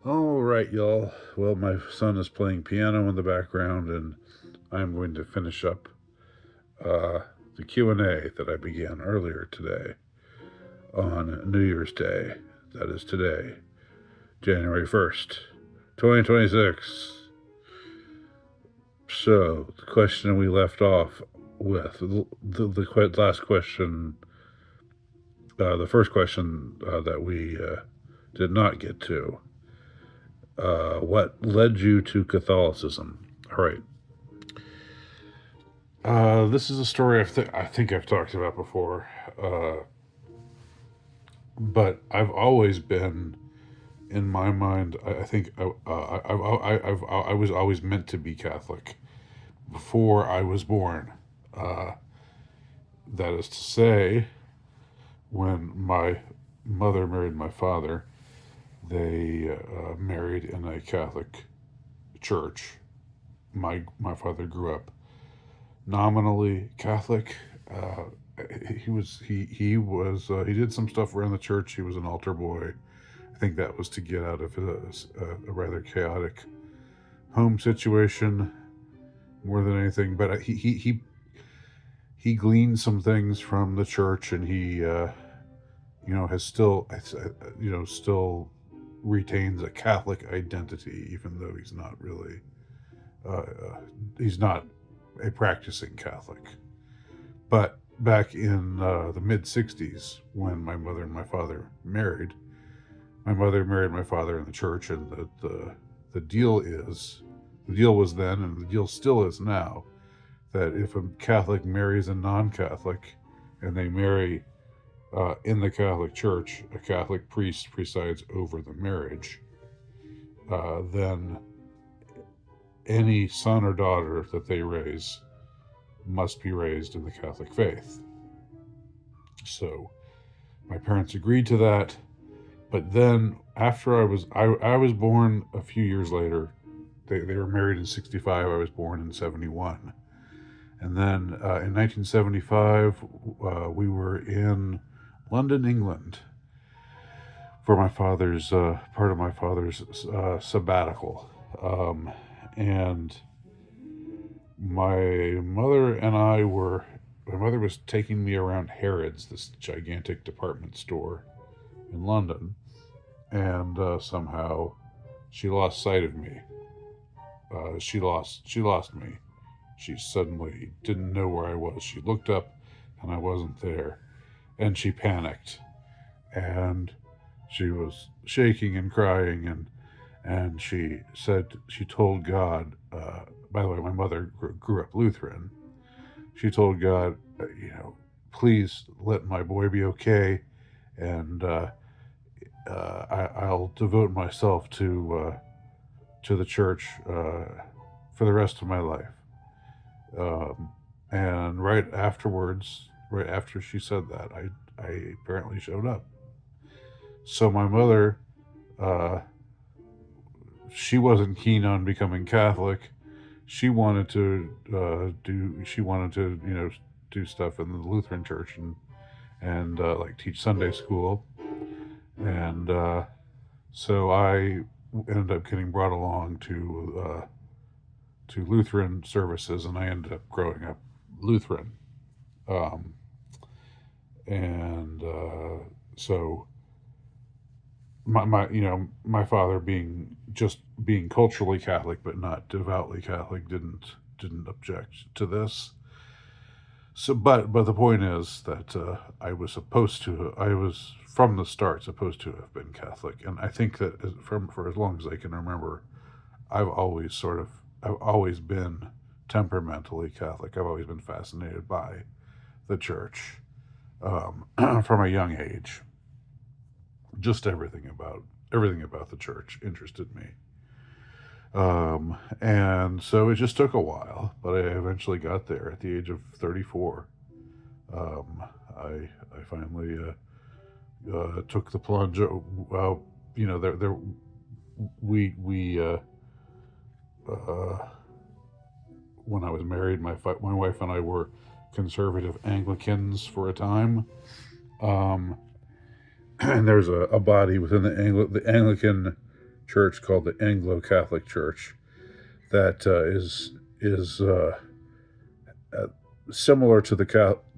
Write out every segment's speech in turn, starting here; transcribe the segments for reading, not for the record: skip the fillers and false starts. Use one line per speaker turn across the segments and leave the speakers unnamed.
All right, y'all. Well, my son is playing piano in the background, and I'm going to finish up uh, the Q&A that I began earlier today on New Year's Day. That is today, January 1st, 2026. So, the question we left off with, the last question, the first question that we did not get to, what led you to Catholicism? All right. This is a story I think I've talked about before, uh, but I've always been, in my mind, I think I was always meant to be Catholic before I was born. Uh, that is to say, when my mother married my father, they married in a Catholic church. My father grew up nominally Catholic. Uh, he did some stuff around the church. He was an altar boy. I think that was to get out of a rather chaotic home situation more than anything. But he gleaned some things from the church, and he has still retains a Catholic identity, even though he's not a practicing Catholic. But back in the mid 60s, when my mother and my father married, my mother married my father in the church, and the deal was then, and the deal still is now, that if a Catholic marries a non-Catholic, and they marry in the Catholic Church, a Catholic priest presides over the marriage, then any son or daughter that they raise must be raised in the Catholic faith. So my parents agreed to that, but then after I was born a few years later. They were married in 65. I was born in 71. And then in 1975, we were in London, England, for my father's part of my father's sabbatical, and my mother was taking me around Harrods, this gigantic department store in London, and somehow she lost sight of me. She lost me. She suddenly didn't know where I was. She looked up, and I wasn't there, and she panicked, and she was shaking and crying, and she told God. By the way, my mother grew up Lutheran. She told God, please let my boy be okay, and I'll devote myself to the church for the rest of my life. And right after she said that, I apparently showed up. So my mother, uh, she wasn't keen on becoming Catholic. She wanted to, do stuff in the Lutheran church, and like teach Sunday school. And so I ended up getting brought along to Lutheran services, and I ended up growing up Lutheran. Um, and so my father being culturally Catholic but not devoutly Catholic didn't object to this. So, but the point is that I was from the start supposed to have been Catholic, and I think that for as long as I can remember, I've always sort of I've always been temperamentally Catholic. I've always been fascinated by the church from a young age. Just everything about the church interested me. And so it just took a while, but I eventually got there at the age of 34. Um, I finally took the plunge. Well, there we uh, when I was married, my wife and I were conservative Anglicans for a time. Um, and there's a body within the Anglican church called the Anglo-Catholic Church that is similar to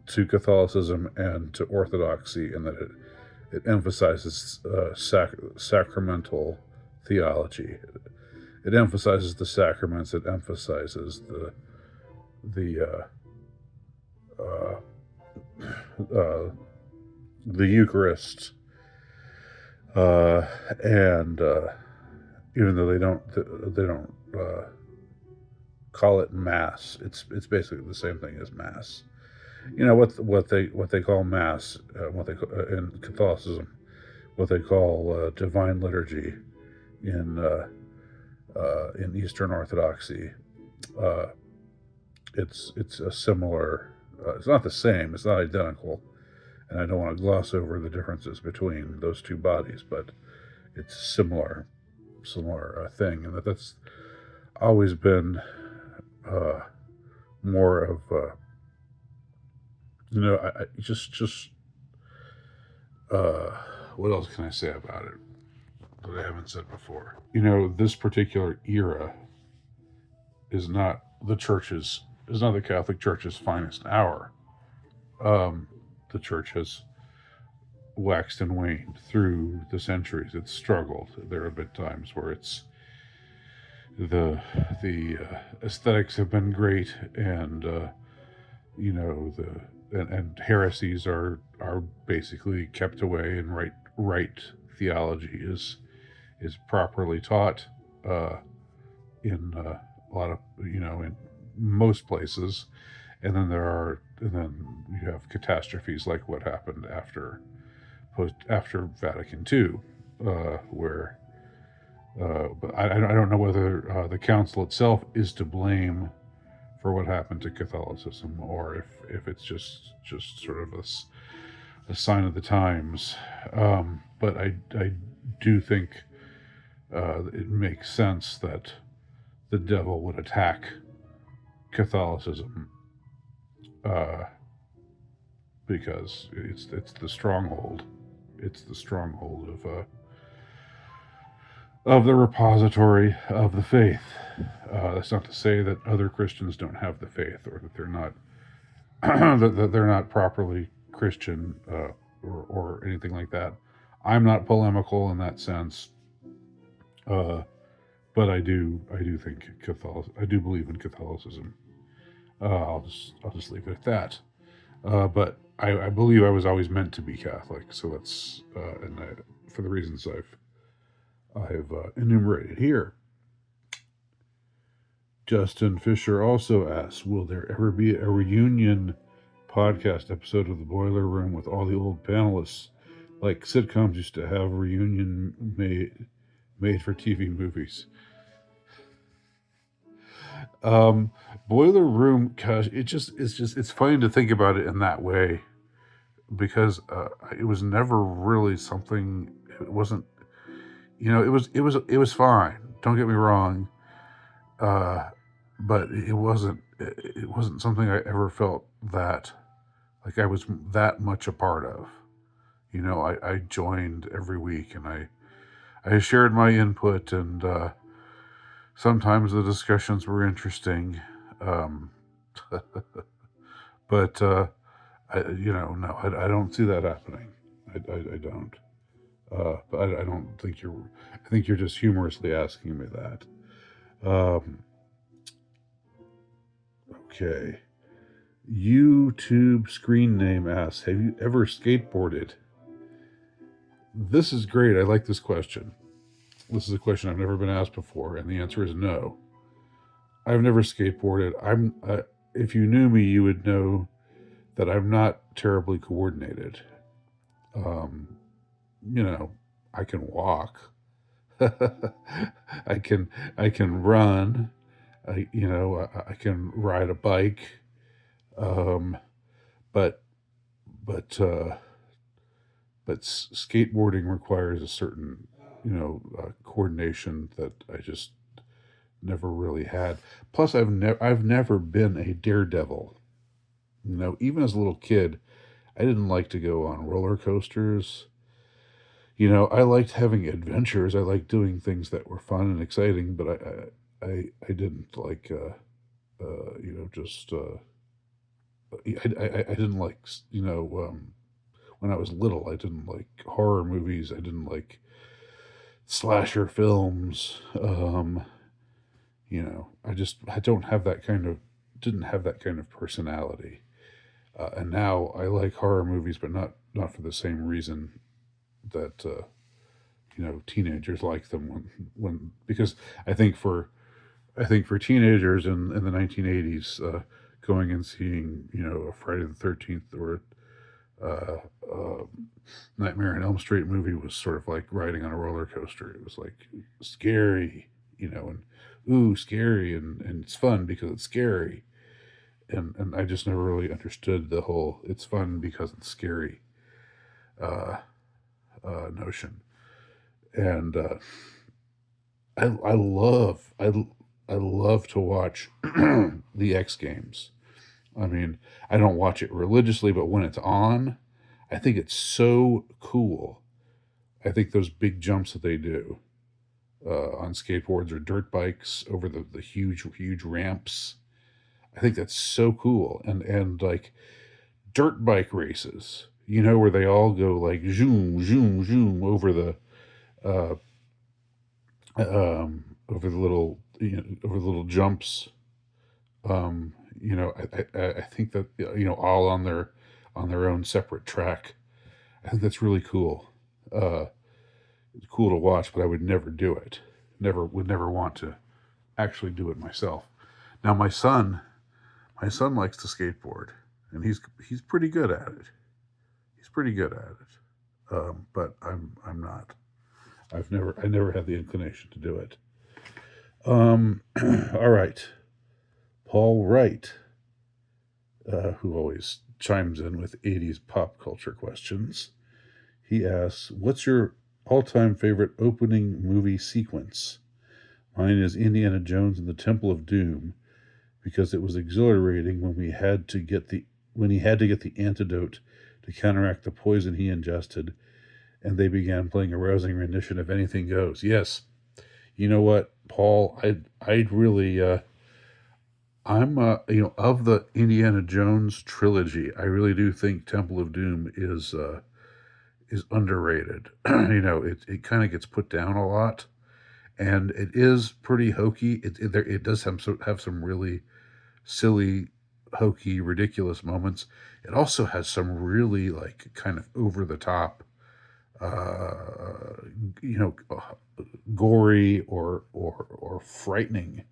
to Catholicism and to Orthodoxy in that it emphasizes sacramental theology. It emphasizes the sacraments. It emphasizes the the Eucharist, and even though they don't call it Mass, it's basically the same thing as Mass. You know what they call Mass, what they in Catholicism, what they call Divine Liturgy in Eastern Orthodoxy. It's a similar. It's not the same. It's not identical, and I don't want to gloss over the differences between those two bodies, but it's similar thing, and that's always been more of I just what else can I say about it that I haven't said before? This particular era is not the Catholic Church's finest hour. The church has waxed and waned through the centuries. It's struggled. There have been times where it's the aesthetics have been great, and and heresies are basically kept away, and right theology is properly taught in a lot of in most places, and then you have catastrophes like what happened after Vatican II, where but I don't know whether the council itself is to blame for what happened to Catholicism, or if it's just sort of a sign of the times. But I do think it makes sense that the devil would attack Catholicism, because it's the stronghold. It's the stronghold of the repository of the faith. That's not to say that other Christians don't have the faith, or that they're not that they're not properly Christian, or anything like that. I'm not polemical in that sense, but I do think I do believe in Catholicism. I'll just leave it at that. But I believe I was always meant to be Catholic, so that's for the reasons I've enumerated here. Justin Fisher also asks, will there ever be a reunion podcast episode of The Boiler Room with all the old panelists, like sitcoms used to have reunion made for TV movies? Boiler Room, gosh, it's funny to think about it in that way, because it was never really something. It wasn't, it was fine. Don't get me wrong, but it wasn't something I ever felt that like I was that much a part of. I joined every week, and I shared my input, and sometimes the discussions were interesting, but no, I don't see that happening. I don't. But I don't think I think you're just humorously asking me that. Okay. YouTube screen name asks, have you ever skateboarded? This is great. I like this question. This is a question I've never been asked before, and the answer is no. I've never skateboarded. If you knew me, you would know that I'm not terribly coordinated. I can walk. I can run. I can ride a bike. But skateboarding requires a certain coordination that I just never really had. Plus, I've never been a daredevil. Even as a little kid, I didn't like to go on roller coasters. I liked having adventures. I liked doing things that were fun and exciting, but I didn't like, just, I didn't like, when I was little, I didn't like horror movies. I didn't like slasher films. I don't have that kind of, didn't have that kind of personality. And now I like horror movies, but not for the same reason that teenagers like them when because I think for teenagers in the 1980s, going and seeing a Friday the 13th or uh, uh, Nightmare on Elm Street movie was sort of like riding on a roller coaster. It was like scary, and ooh, scary, and it's fun because it's scary. And I just never really understood the whole "it's fun because it's scary" uh, notion. And I love to watch the X Games. I mean, I don't watch it religiously, but when it's on, I think it's so cool. I think those big jumps that they do on skateboards or dirt bikes over the huge ramps. I think that's so cool. And like dirt bike races, where they all go like zoom, zoom, zoom uh, over the little, over the little jumps. I think that all on their own separate track. I think that's really cool. Uh, it's cool to watch, but I would never do it. Never want to actually do it myself. Now my son likes to skateboard, and he's pretty good at it. He's pretty good at it. But I'm not. I never had the inclination to do it. All right, Paul Wright, who always chimes in with 80s pop culture questions. He asks, "What's your all-time favorite opening movie sequence?" Mine is Indiana Jones and the Temple of Doom because it was exhilarating when he had to get the antidote to counteract the poison he ingested, and they began playing a rousing rendition of Anything Goes. Yes, you know what, Paul? I'd really I'm of the Indiana Jones trilogy. I really do think Temple of Doom is underrated. It kind of gets put down a lot, and it is pretty hokey. It does have some really silly, hokey, ridiculous moments. It also has some really like kind of over the top, uh, you know, gory or frightening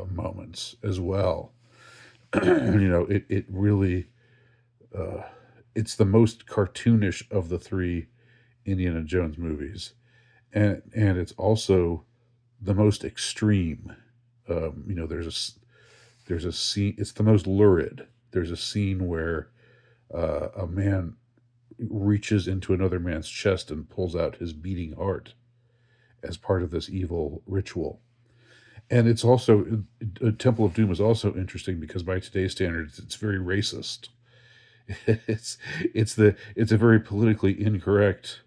moments as well. It really uh, it's the most cartoonish of the three Indiana Jones movies, and it's also the most extreme. There's a scene. It's the most lurid. There's a scene where a man reaches into another man's chest and pulls out his beating heart as part of this evil ritual. And it's also Temple of Doom is also interesting because by today's standards, it's very racist. It's a very politically incorrect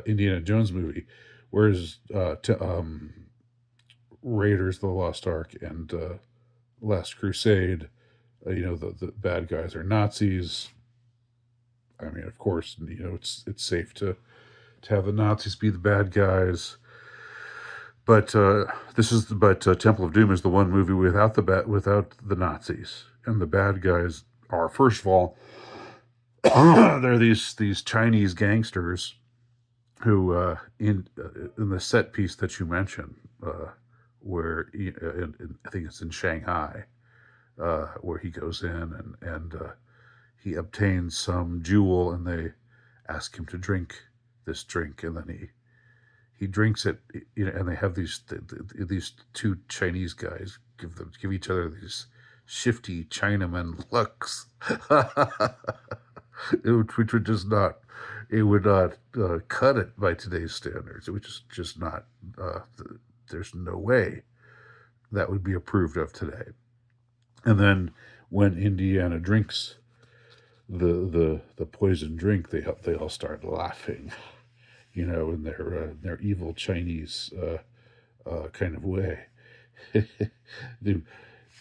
Indiana Jones movie, whereas Raiders: The Lost Ark and Last Crusade, the bad guys are Nazis. I mean, of course, it's safe to have the Nazis be the bad guys. But Temple of Doom is the one movie without the Nazis, and the bad guys are, first of all, they're these Chinese gangsters who in the set piece that you mentioned, where I think it's in Shanghai, where he goes in and he obtains some jewel, and they ask him to drink this drink, and then he drinks it, and they have these two Chinese guys give each other these shifty Chinaman looks, which would just not it would not cut it by today's standards. It would just not. There's no way that would be approved of today. And then when Indiana drinks the poison drink, they all start laughing, in their evil Chinese kind of way.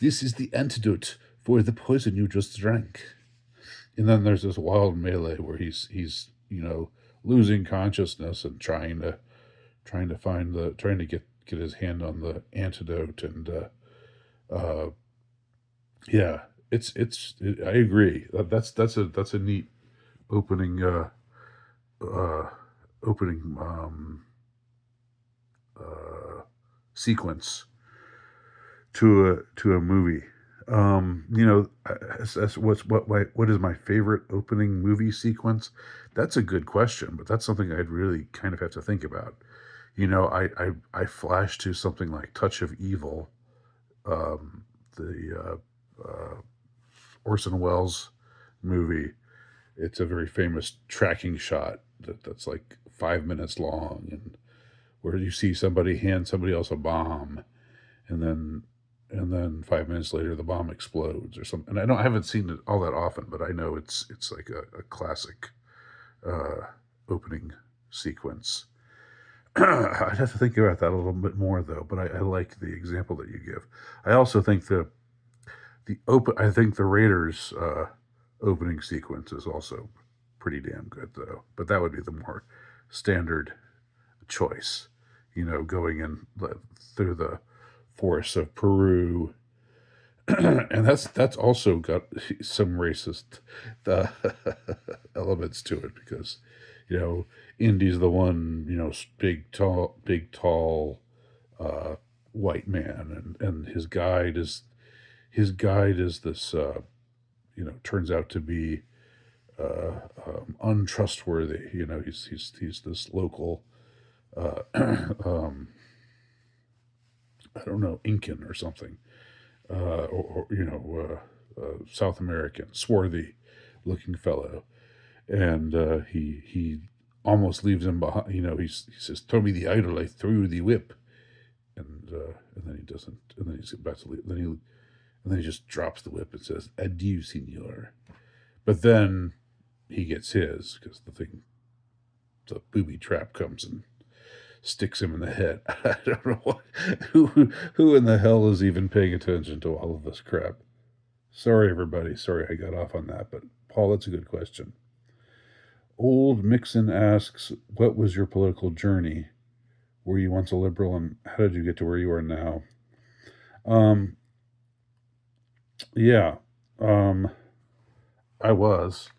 This is the antidote for the poison you just drank. And then there's this wild melee where he's losing consciousness and trying to get his hand on the antidote. And uh, yeah, I agree. That's a neat opening uh, opening sequence to a movie. As what is my favorite opening movie sequence? That's a good question, but that's something I'd really kind of have to think about. I flash to something like Touch of Evil, the Orson Welles movie. It's a very famous tracking shot that's like 5 minutes long, and where you see somebody hand somebody else a bomb, and then 5 minutes later the bomb explodes or something. And I haven't seen it all that often, but I know it's like a classic uh, opening sequence. I'd have to think about that a little bit more though, but I like the example that you give. I also think I think the Raiders opening sequence is also pretty damn good though. But that would be the more standard choice, going in through the forests of Peru, and that's also got some racist uh, elements to it because Indy's the one, big tall white man, and his guide is this turns out to be untrustworthy. He's this local I don't know, Incan or something, South American, swarthy looking fellow, and he almost leaves him behind. He says, "Throw me the idol, I threw the whip," and then he doesn't, and then he's about to leave. And then he just drops the whip and says, "Adieu, senor." But then he gets his because the booby trap comes and sticks him in the head. I don't know who in the hell is even paying attention to all of this crap. Sorry, everybody. Sorry I got off on that, but Paul, that's a good question. Old Mixon asks, "What was your political journey? Were you once a liberal, and how did you get to where you are now?" Um, yeah, um, I was.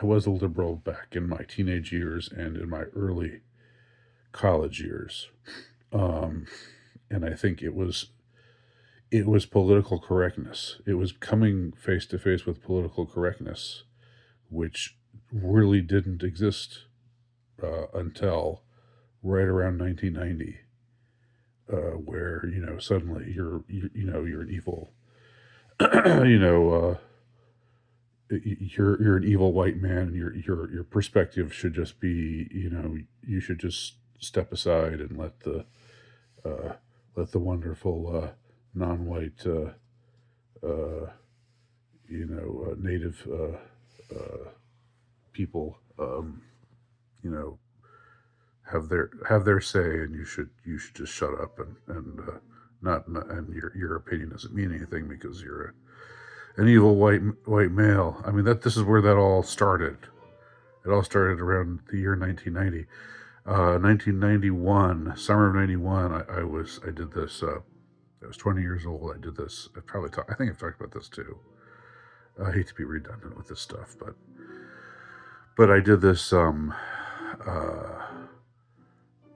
I was a liberal back in my teenage years and in my early college years, um, and I think it was political correctness. It was coming face to face with political correctness, which really didn't exist until right around 1990, where suddenly you're an evil, you know. You're an evil white man, and your perspective should just be, you should just step aside and uh, let the wonderful non-white native people you know have their say, and you should just shut up and not and your opinion doesn't mean anything because you're an evil white male. I mean, this is where that all started. It all started around the year 1990. 1991, summer of 91. I did this. I was 20 years old. I did this. I think I've talked about this too. I hate to be redundant with this stuff, but I did this uh,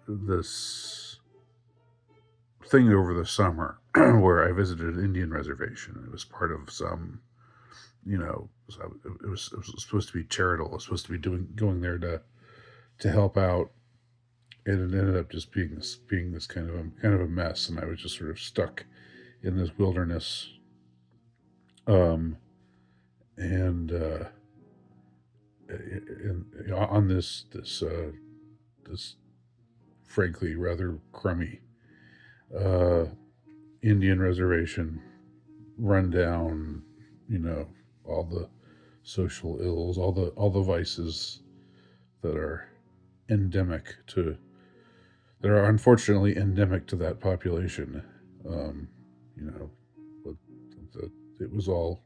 this thing over the summer where I visited an Indian reservation. It was part of some, it was supposed to be charitable. It was supposed to be going there to help out, and it ended up just being this kind of a mess. And I was just sort of stuck in this wilderness, um, and on this frankly rather crummy uh, Indian reservation, run down, all the social ills, all the vices that are endemic to that are unfortunately endemic to that population. Um, you know, but it was all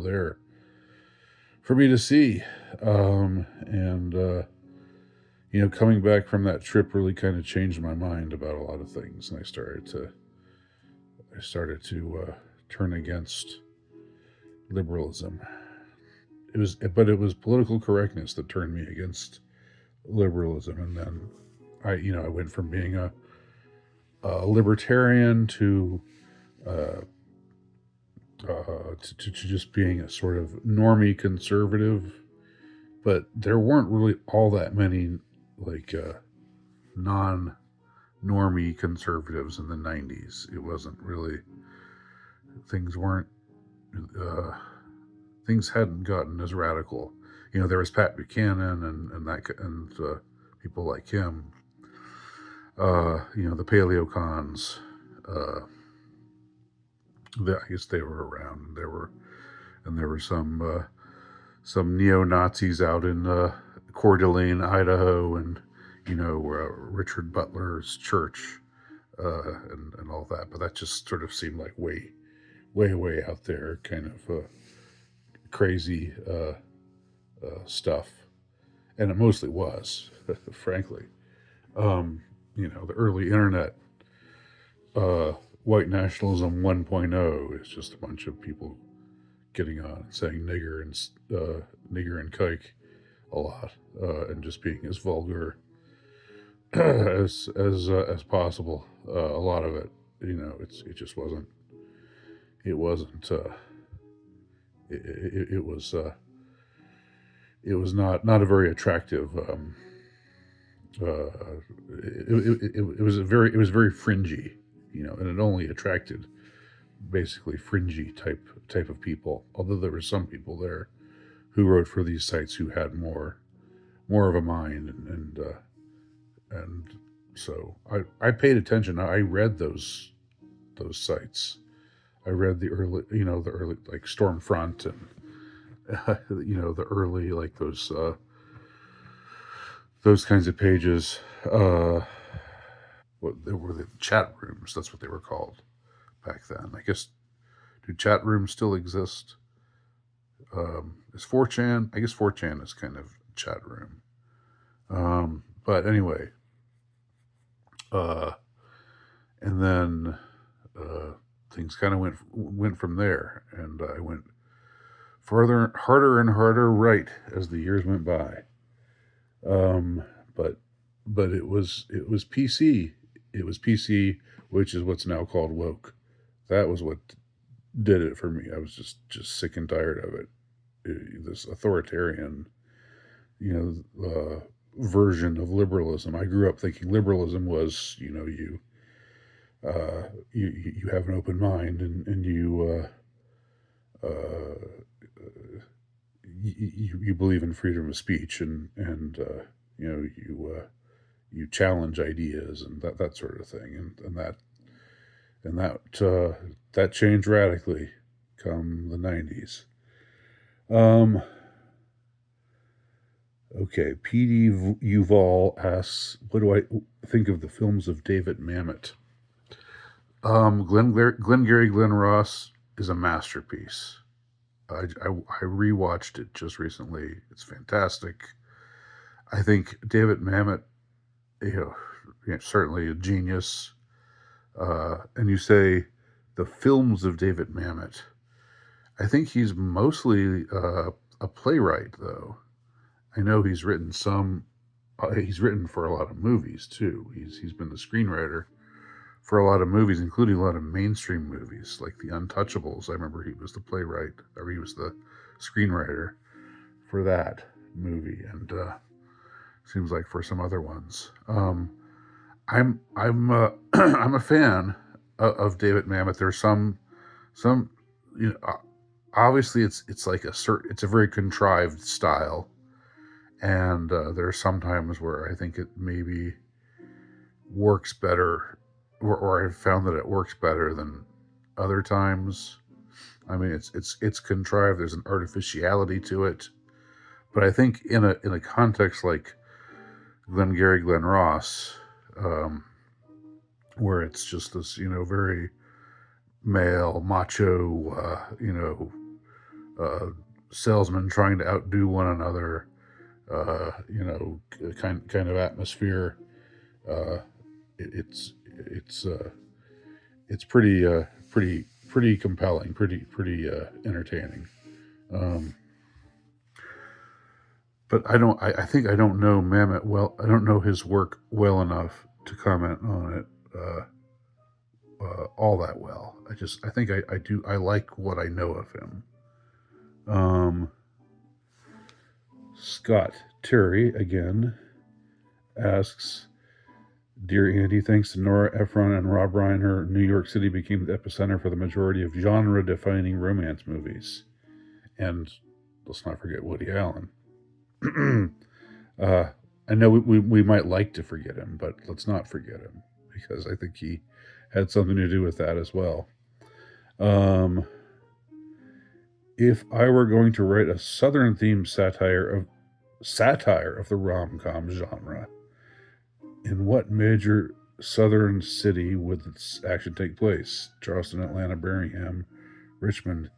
there for me to see, and coming back from that trip really kind of changed my mind about a lot of things, and I started to turn against liberalism. It was political correctness that turned me against liberalism, and then I went from being a libertarian uh, to just being a sort of normie conservative. But there weren't really all that many like non normie conservatives in the 90s. It wasn't really, things weren't, uh, things hadn't gotten as radical. There was Pat Buchanan and people like him, the paleocons. Uh, I guess they were around. There were some neo Nazis out in Coeur d'Alene, Idaho, and Richard Butler's church, and all that. But that just sort of seemed like way, way, way out there, kind of crazy stuff, and it mostly was, frankly. The early internet, uh, white nationalism 1.0 is just a bunch of people getting on and saying nigger and kike a lot, and just being as vulgar as possible. A lot of it, it just wasn't. It wasn't. It was. It was not a very attractive. It was very fringy, and it only attracted basically fringy type of people. Although there were some people there who wrote for these sites who had more of a mind, and so I paid attention. I read those sites. I read the early like Stormfront, and the early, like those kinds of pages. What they were, the chat rooms. That's what they were called back then. I guess, do chat rooms still exist? Is 4chan? I guess 4chan is kind of a chat room. But anyway, uh, and then uh, things kind of went from there, and I went farther, harder, and harder right as the years went by. Um, but it was PC. It was PC, which is what's now called woke. That was what did it for me. I was just sick and tired of it. This authoritarian, version of liberalism. I grew up thinking liberalism was, you have an open mind, and you believe in freedom of speech, and you challenge ideas, and that sort of thing, and that changed radically come the 90s. Um, okay, PD Uval asks, what do I think of the films of David Mamet? Glengarry Glen Ross is a masterpiece. I rewatched it just recently. It's fantastic. I think David Mamet, certainly a genius. And you say the films of David Mamet. I think he's mostly a playwright, though. I know he's written some. He's written for a lot of movies too. He's been the screenwriter for a lot of movies, including a lot of mainstream movies like The Untouchables. I remember he was the playwright, or he was the screenwriter for that movie, and seems like for some other ones. I'm I'm a fan of David Mamet. There's some obviously it's like it's a very contrived style, and there are some times where I think it maybe works better, or I've found that it works better than other times. I mean, it's contrived. There's an artificiality to it, but I think in a context like Glengarry Glen Ross, um, where it's just this very male macho uh, salesman trying to outdo one another, kind of atmosphere. Uh, it's it's pretty compelling, pretty entertaining. Um, but I think I don't know Mamet well. I don't know his work well enough to comment on it all that well. I think I do. I like what I know of him. Um, Scott Terry again asks, "Dear Andy, thanks to Nora Ephron and Rob Reiner, New York City became the epicenter for the majority of genre-defining romance movies." And let's not forget Woody Allen. uh, I know we might like to forget him, but let's not forget him because I think he had something to do with that as well. If I were going to write a Southern themed satire of the rom com genre, in what major Southern city would this action take place? Charleston, Atlanta, Birmingham, Richmond.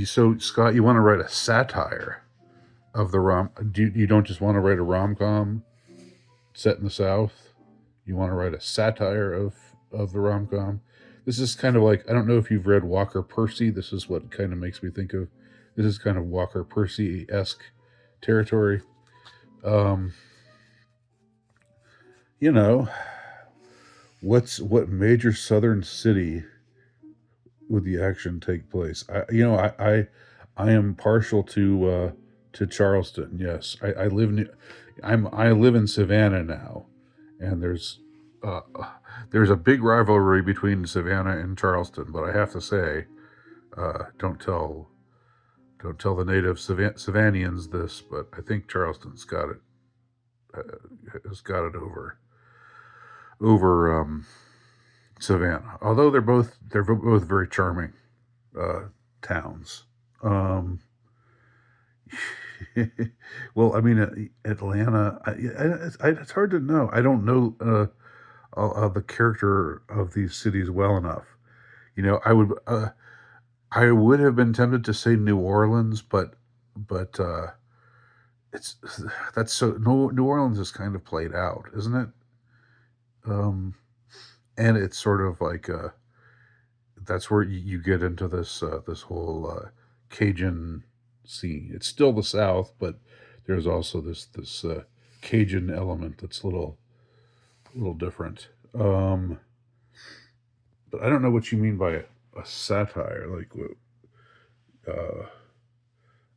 So Scott, you want to write a satire of the rom? You don't just want to write a rom com set in the South? You want to write a satire of the rom com? This is kind of like, I don't know if you've read Walker Percy. This is what kind of makes me think of. This is kind of Walker Percy esque territory. Um, you know, what major Southern city would the action take place? I am partial to Charleston. Yes, I live in Savannah now, and uh, there's a big rivalry between Savannah and Charleston. But I have to say, don't tell the native Savannians this, but I think Charleston's got it has got it over Savannah. Although they're both very charming towns. Um, well, I mean, Atlanta. It's hard to know. I don't know the character of these cities well enough. I would have been tempted to say New Orleans, but it's that's so New Orleans is kind of played out, isn't it? Um, and it's sort of like that's where you get into this whole Cajun scene. It's still the South, but there's also this Cajun element that's a little different. But I don't know what you mean by a satire, like uh,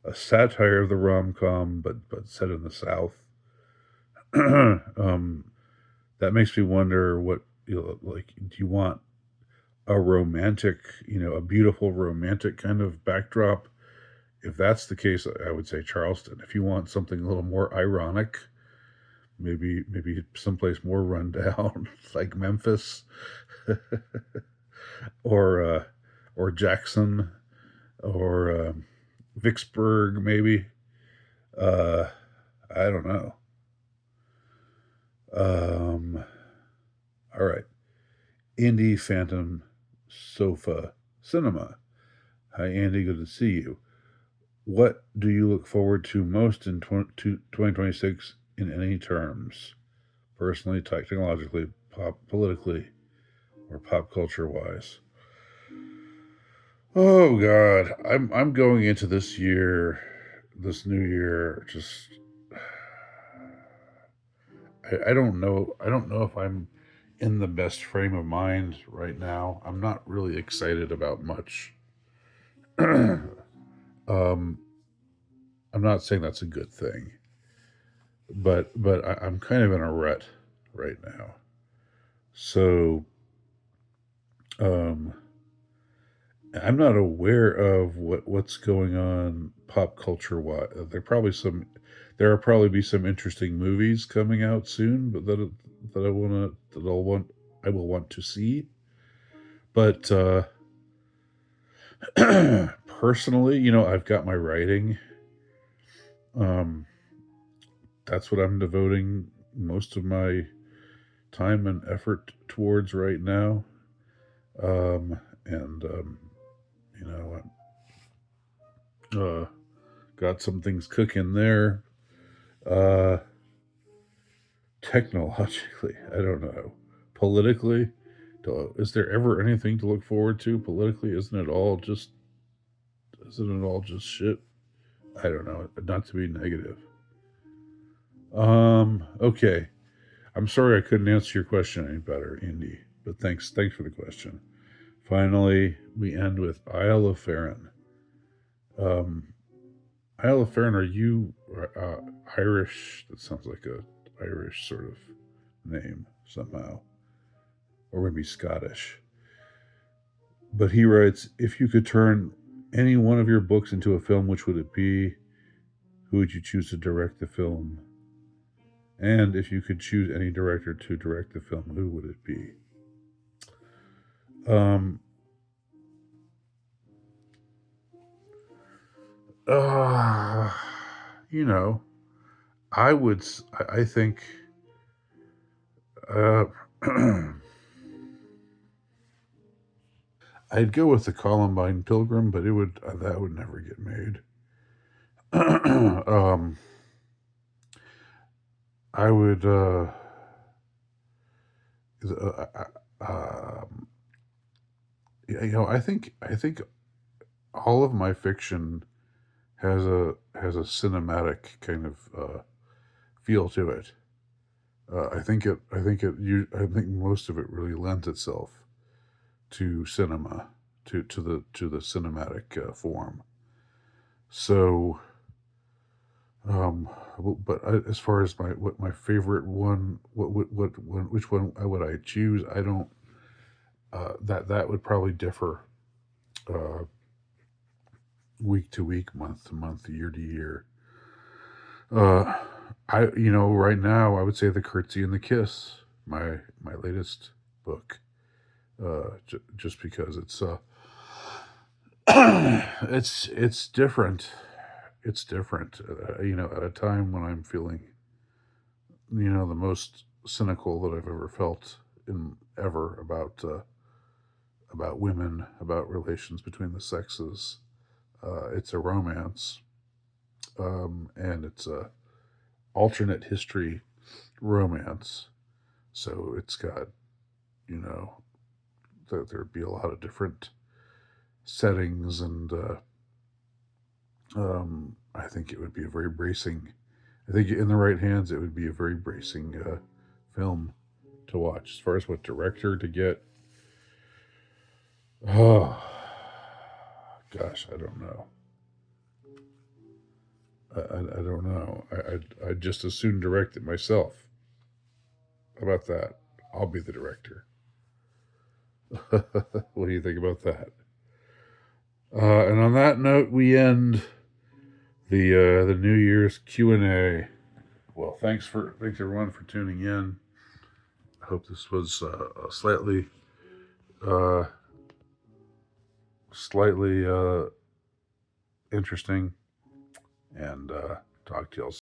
a satire of the rom com, but set in the South. um, that makes me wonder what like. Do you want a romantic, a beautiful romantic kind of backdrop? If that's the case, I would say Charleston. If you want something a little more ironic, maybe someplace more rundown like Memphis or or Jackson or Vicksburg, maybe. Uh, I don't know. Um, all right, Indie Phantom Sofa Cinema. Hi, Andy. Good to see you. What do you look forward to most in 2026 in any terms? Personally, technologically, politically, or pop culture wise? Oh God, I'm going into this new year. Just I don't know. I don't know if I'm in the best frame of mind right now. I'm not really excited about much. um, I'm not saying that's a good thing, but I'm kind of in a rut right now. So um, I'm not aware of what's going on pop culture wise. There will probably be some interesting movies coming out soon, but I will want to see. But Personally, I've got my writing. Um, that's what I'm devoting most of my time and effort towards right now. And I got some things cooking there. Uh, Technologically, I don't know. Politically, is there ever anything to look forward to politically? Isn't it all just shit? I don't know. Not to be negative. Okay. I'm sorry I couldn't answer your question any better, Indy. But thanks for the question. Finally, we end with Isle of Farron. Um, Isle of Farron, are you Irish? That sounds like a Irish sort of name somehow, or maybe Scottish. But he writes, if you could turn any one of your books into a film, which would it be? Who would you choose to direct the film? And if you could choose any director to direct the film, who would it be? Um, uh, you know, I think, uh, I'd go with the Columbine Pilgrim, but that would never get made. um, I would, uh, um, I think all of my fiction has a cinematic kind of feel to it. I think most of it really lends itself to cinema, to the cinematic form. So, um, but as far as my favorite one, which one would I choose? I don't. That would probably differ uh, week to week, month to month, year to year. Uh, right now I would say the Curtsy and the Kiss, my latest book. Just because it's different. It's different. At a time when I'm feeling, the most cynical that I've ever felt in ever about women, about relations between the sexes. It's a romance, and it's a alternate history romance. So it's got, you know, there'd be a lot of different settings, and I think it would be a very bracing. I think in the right hands, it would be a very bracing film to watch. As far as what director to get, oh gosh, I don't know. I don't know. I'd just as soon direct it myself. How about that? I'll be the director. What do you think about that? And on that note, we end the New Year's Q&A. Well, thanks everyone for tuning in. I hope this was uh, slightly interesting, and talk to y'all